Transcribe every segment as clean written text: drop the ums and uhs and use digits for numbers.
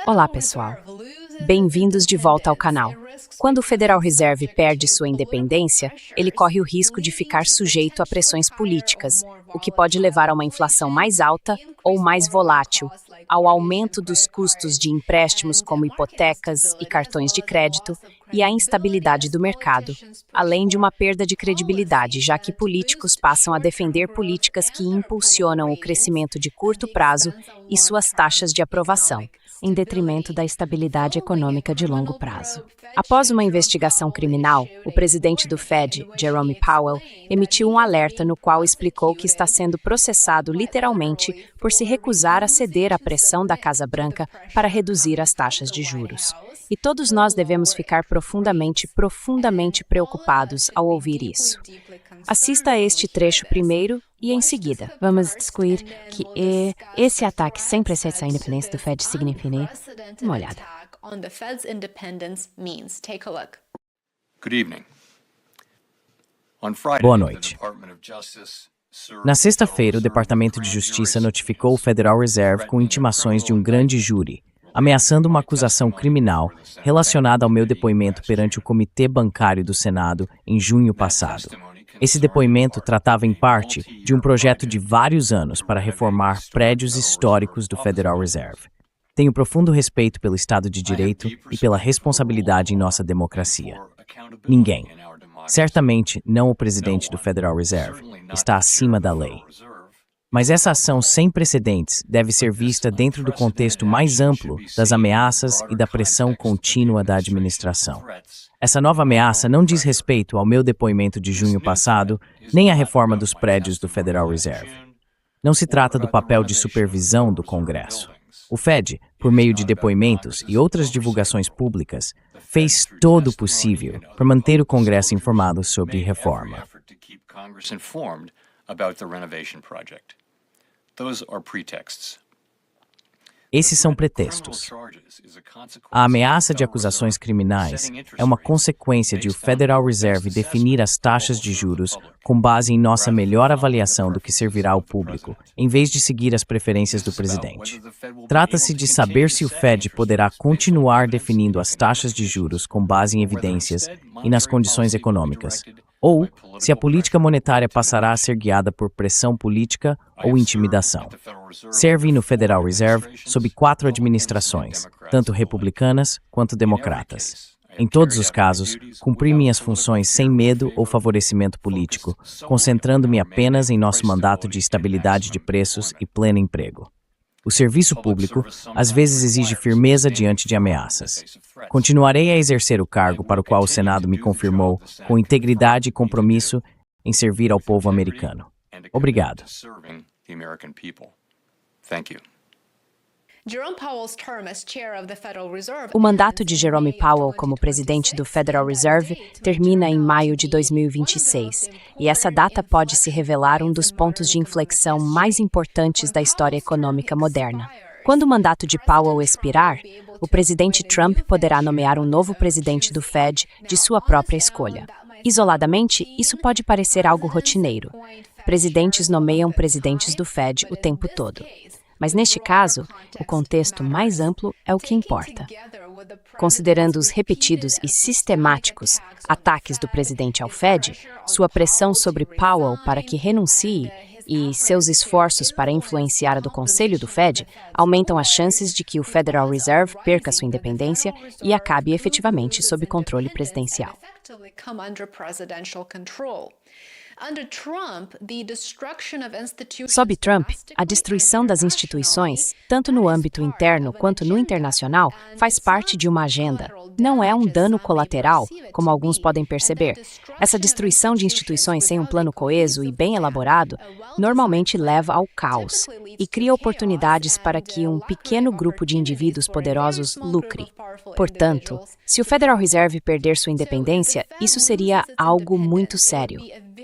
Olá, pessoal. Bem-vindos de volta ao canal. Quando o Federal Reserve perde sua independência, ele corre o risco de ficar sujeito a pressões políticas, o que pode levar a uma inflação mais alta ou mais volátil, ao aumento dos custos de empréstimos como hipotecas e cartões de crédito e à instabilidade do mercado, além de uma perda de credibilidade, já que políticos passam a defender políticas que impulsionam o crescimento de curto prazo e suas taxas de aprovação, em detrimento da estabilidade econômica de longo prazo. Após uma investigação criminal, o presidente do Fed, Jerome Powell, emitiu um alerta no qual explicou que está sendo processado literalmente por se recusar a ceder à pressão da Casa Branca para reduzir as taxas de juros. E todos nós devemos ficar profundamente preocupados ao ouvir isso. Assista a este trecho primeiro e, em seguida, vamos discutir que esse ataque sem precedentes à independência do Fed significa uma olhada. Boa noite. Na sexta-feira, o Departamento de Justiça notificou o Federal Reserve com intimações de um grande júri, ameaçando uma acusação criminal relacionada ao meu depoimento perante o Comitê Bancário do Senado em junho passado. Esse depoimento tratava, em parte, de um projeto de vários anos para reformar prédios históricos do Federal Reserve. Tenho profundo respeito pelo Estado de Direito e pela responsabilidade em nossa democracia. Ninguém, certamente não o presidente do Federal Reserve, está acima da lei. Mas essa ação sem precedentes deve ser vista dentro do contexto mais amplo das ameaças e da pressão contínua da administração. Essa nova ameaça não diz respeito ao meu depoimento de junho passado, nem à reforma dos prédios do Federal Reserve. Não se trata do papel de supervisão do Congresso. O Fed, por meio de depoimentos e outras divulgações públicas, fez todo o possível para manter o Congresso informado sobre reforma. Esses são pretextos. A ameaça de acusações criminais é uma consequência de o Federal Reserve definir as taxas de juros com base em nossa melhor avaliação do que servirá ao público, em vez de seguir as preferências do presidente. Trata-se de saber se o Fed poderá continuar definindo as taxas de juros com base em evidências e nas condições econômicas, ou se a política monetária passará a ser guiada por pressão política ou intimidação. Servi no Federal Reserve sob 4 administrações, tanto republicanas quanto democratas. Em todos os casos, cumpri minhas funções sem medo ou favorecimento político, concentrando-me apenas em nosso mandato de estabilidade de preços e pleno emprego. O serviço público, às vezes, exige firmeza diante de ameaças. Continuarei a exercer o cargo para o qual o Senado me confirmou, com integridade e compromisso em servir ao povo americano. Obrigado. O mandato de Jerome Powell como presidente do Federal Reserve termina em maio de 2026, e essa data pode se revelar um dos pontos de inflexão mais importantes da história econômica moderna. Quando o mandato de Powell expirar, o presidente Trump poderá nomear um novo presidente do Fed de sua própria escolha. Isoladamente, isso pode parecer algo rotineiro. Presidentes nomeiam presidentes do Fed o tempo todo. Mas neste caso, o contexto mais amplo é o que importa. Considerando os repetidos e sistemáticos ataques do presidente ao Fed, sua pressão sobre Powell para que renuncie e seus esforços para influenciar a do Conselho do Fed aumentam as chances de que o Federal Reserve perca sua independência e acabe efetivamente sob controle presidencial. Sob Trump, a destruição das instituições, tanto no âmbito interno quanto no internacional, faz parte de uma agenda. Não é um dano colateral, como alguns podem perceber. Essa destruição de instituições sem um plano coeso e bem elaborado normalmente leva ao caos e cria oportunidades para que um pequeno grupo de indivíduos poderosos lucre. Portanto, se o Federal Reserve perder sua independência, isso seria algo muito sério.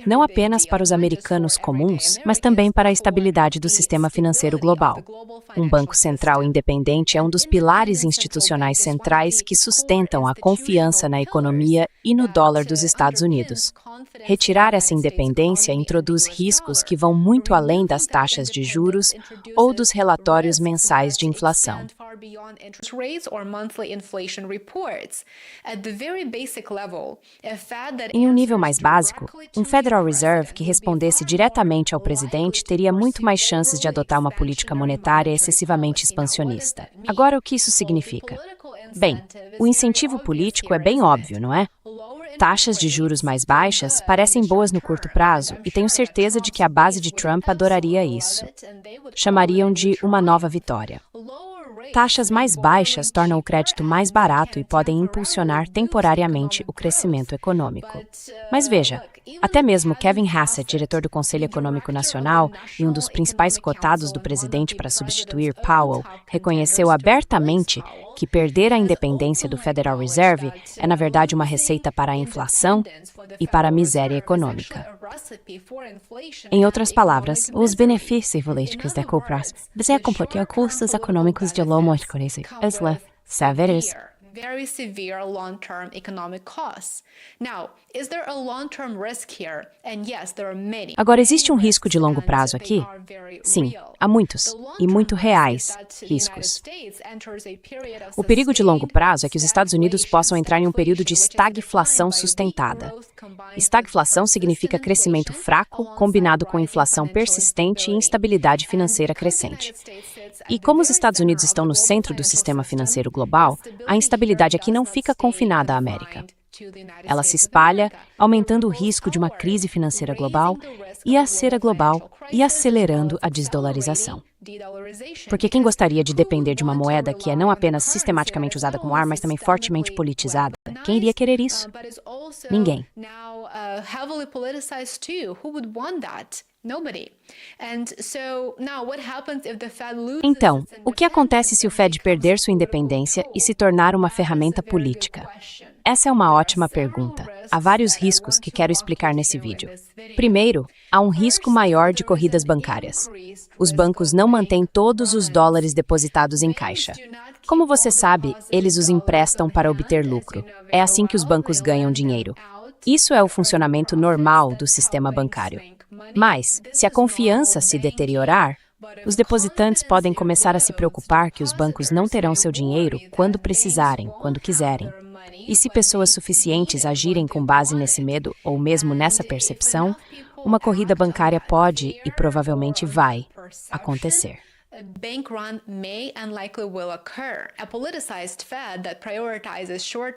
não apenas para os americanos comuns, mas também para a estabilidade do sistema financeiro global. Um banco central independente é um dos pilares institucionais centrais que sustentam a confiança na economia e no dólar dos Estados Unidos. Retirar essa independência introduz riscos que vão muito além das taxas de juros ou dos relatórios mensais de inflação. Em um nível mais básico, um Federal Reserve que respondesse diretamente ao presidente teria muito mais chances de adotar uma política monetária excessivamente expansionista. Agora, o que isso significa? Bem, o incentivo político é bem óbvio, não é? Taxas de juros mais baixas parecem boas no curto prazo e tenho certeza de que a base de Trump adoraria isso. Chamariam de uma nova vitória. Taxas mais baixas tornam o crédito mais barato e podem impulsionar temporariamente o crescimento econômico. Mas veja, até mesmo Kevin Hassett, diretor do Conselho Econômico Nacional e um dos principais cotados do presidente para substituir Powell, reconheceu abertamente que perder a independência do Federal Reserve é, na verdade, uma receita para a inflação e para a miséria econômica. Em outras palavras, os benefícios políticos da compras vão comportar custos econômicos de longo prazo, severos. Very severe long-term economic costs. Now, is there a long-term risk here? And yes, there are many. Agora, existe um risco de longo prazo aqui? Sim, há muitos, e muito reais, riscos. O perigo de longo prazo é que os Estados Unidos possam entrar em um período de estagflação sustentada. Estagflação significa crescimento fraco, combinado com inflação persistente e instabilidade financeira crescente. E como os Estados Unidos estão no centro do sistema financeiro global, a instabilidade aqui não fica confinada à América. Ela se espalha, aumentando o risco de uma crise financeira global e a cera global e acelerando a desdolarização. Porque quem gostaria de depender de uma moeda que é não apenas sistematicamente usada como arma, mas também fortemente politizada? Quem iria querer isso? Ninguém. Então, o que acontece se o Fed perder sua independência e se tornar uma ferramenta política? Essa é uma ótima pergunta. Há vários riscos que quero explicar nesse vídeo. Primeiro, há um risco maior de corridas bancárias. Os bancos não mantêm todos os dólares depositados em caixa. Como você sabe, eles os emprestam para obter lucro. É assim que os bancos ganham dinheiro. Isso é o funcionamento normal do sistema bancário. Mas, se a confiança se deteriorar, os depositantes podem começar a se preocupar que os bancos não terão seu dinheiro quando precisarem, quando quiserem. E se pessoas suficientes agirem com base nesse medo ou mesmo nessa percepção, uma corrida bancária pode e provavelmente vai acontecer.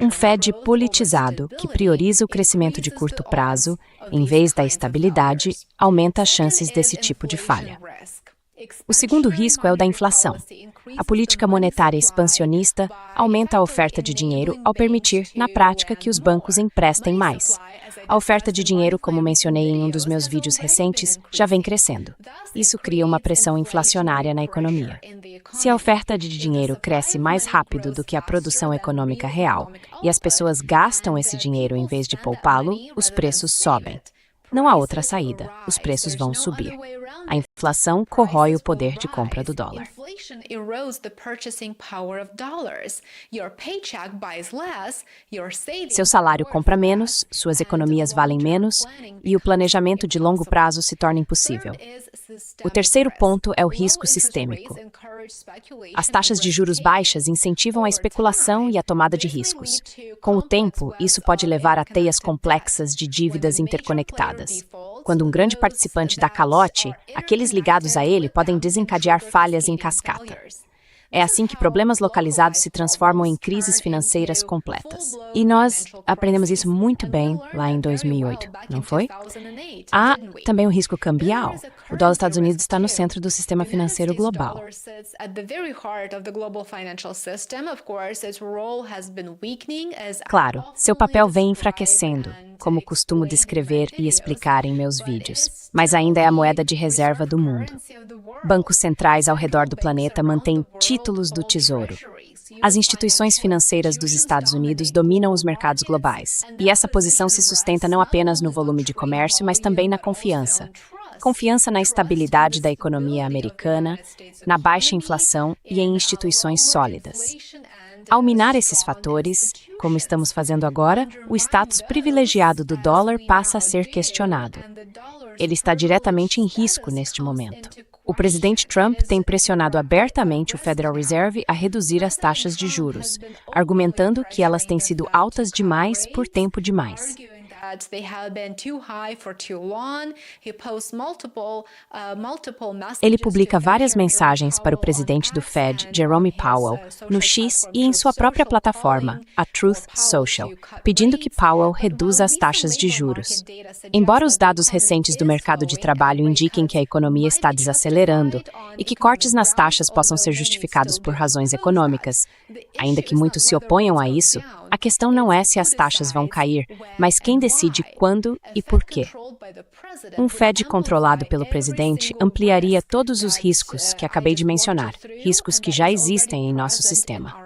Um Fed politizado que prioriza o crescimento de curto prazo, em vez da estabilidade, aumenta as chances desse tipo de falha. O segundo risco é o da inflação. A política monetária expansionista aumenta a oferta de dinheiro ao permitir, na prática, que os bancos emprestem mais. A oferta de dinheiro, como mencionei em um dos meus vídeos recentes, já vem crescendo. Isso cria uma pressão inflacionária na economia. Se a oferta de dinheiro cresce mais rápido do que a produção econômica real e as pessoas gastam esse dinheiro em vez de poupá-lo, os preços sobem. Não há outra saída. Os preços vão subir. A inflação corrói o poder de compra do dólar. Seu salário compra menos, suas economias valem menos e o planejamento de longo prazo se torna impossível. O terceiro ponto é o risco sistêmico. As taxas de juros baixas incentivam a especulação e a tomada de riscos. Com o tempo, isso pode levar a teias complexas de dívidas interconectadas. Quando um grande participante dá calote, aqueles ligados a ele podem desencadear falhas em cascata. É assim que problemas localizados se transformam em crises financeiras completas. E nós aprendemos isso muito bem lá em 2008, não foi? Há também o risco cambial. O dólar dos Estados Unidos está no centro do sistema financeiro global. Claro, seu papel vem enfraquecendo, como costumo descrever e explicar em meus vídeos, mas ainda é a moeda de reserva do mundo. Bancos centrais ao redor do planeta mantêm títulos do tesouro. As instituições financeiras dos Estados Unidos dominam os mercados globais, e essa posição se sustenta não apenas no volume de comércio, mas também na confiança. Confiança na estabilidade da economia americana, na baixa inflação e em instituições sólidas. Ao minar esses fatores, como estamos fazendo agora, o status privilegiado do dólar passa a ser questionado. Ele está diretamente em risco neste momento. O presidente Trump tem pressionado abertamente o Federal Reserve a reduzir as taxas de juros, argumentando que elas têm sido altas demais por tempo demais. Ele publica várias mensagens para o presidente do Fed, Jerome Powell, no X e em sua própria plataforma, a Truth Social, pedindo que Powell reduza as taxas de juros. Embora os dados recentes do mercado de trabalho indiquem que a economia está desacelerando e que cortes nas taxas possam ser justificados por razões econômicas, ainda que muitos se oponham a isso, a questão não é se as taxas vão cair, mas quem decide quando e por quê. Um Fed controlado pelo presidente ampliaria todos os riscos que acabei de mencionar, riscos que já existem em nosso sistema.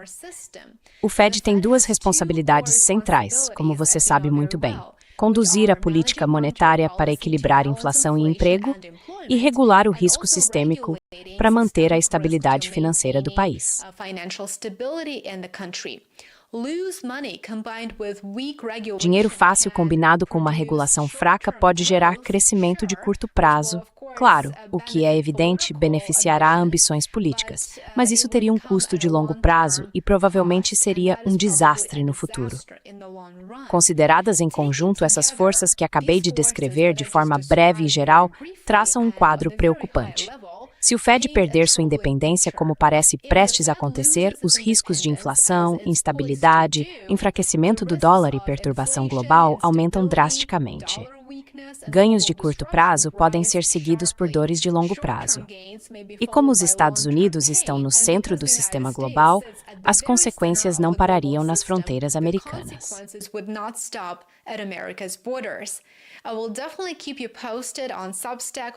O Fed tem duas responsabilidades centrais, como você sabe muito bem: conduzir a política monetária para equilibrar inflação e emprego e regular o risco sistêmico para manter a estabilidade financeira do país. Dinheiro fácil combinado com uma regulação fraca pode gerar crescimento de curto prazo. Claro, o que é evidente beneficiará ambições políticas, mas isso teria um custo de longo prazo e provavelmente seria um desastre no futuro. Consideradas em conjunto, essas forças que acabei de descrever de forma breve e geral traçam um quadro preocupante. Se o Fed perder sua independência, como parece prestes a acontecer, os riscos de inflação, instabilidade, enfraquecimento do dólar e perturbação global aumentam drasticamente. Ganhos de curto prazo podem ser seguidos por dores de longo prazo. E como os Estados Unidos estão no centro do sistema global, as consequências não parariam nas fronteiras americanas.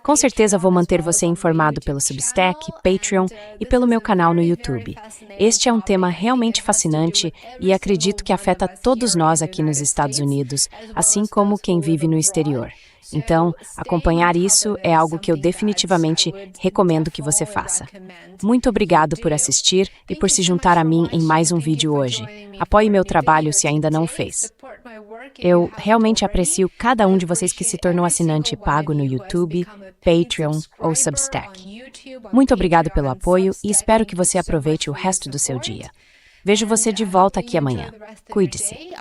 Com certeza vou manter você informado pelo Substack, Patreon e pelo meu canal no YouTube. Este é um tema realmente fascinante e acredito que afeta todos nós aqui nos Estados Unidos, assim como quem vive no exterior. Então, acompanhar isso é algo que eu definitivamente recomendo que você faça. Muito obrigado por assistir e por se juntar a mim em mais um vídeo hoje. Apoie meu trabalho se ainda não fez. Eu realmente aprecio cada um de vocês que se tornou assinante pago no YouTube, Patreon ou Substack. Muito obrigado pelo apoio e espero que você aproveite o resto do seu dia. Vejo você de volta aqui amanhã. Cuide-se.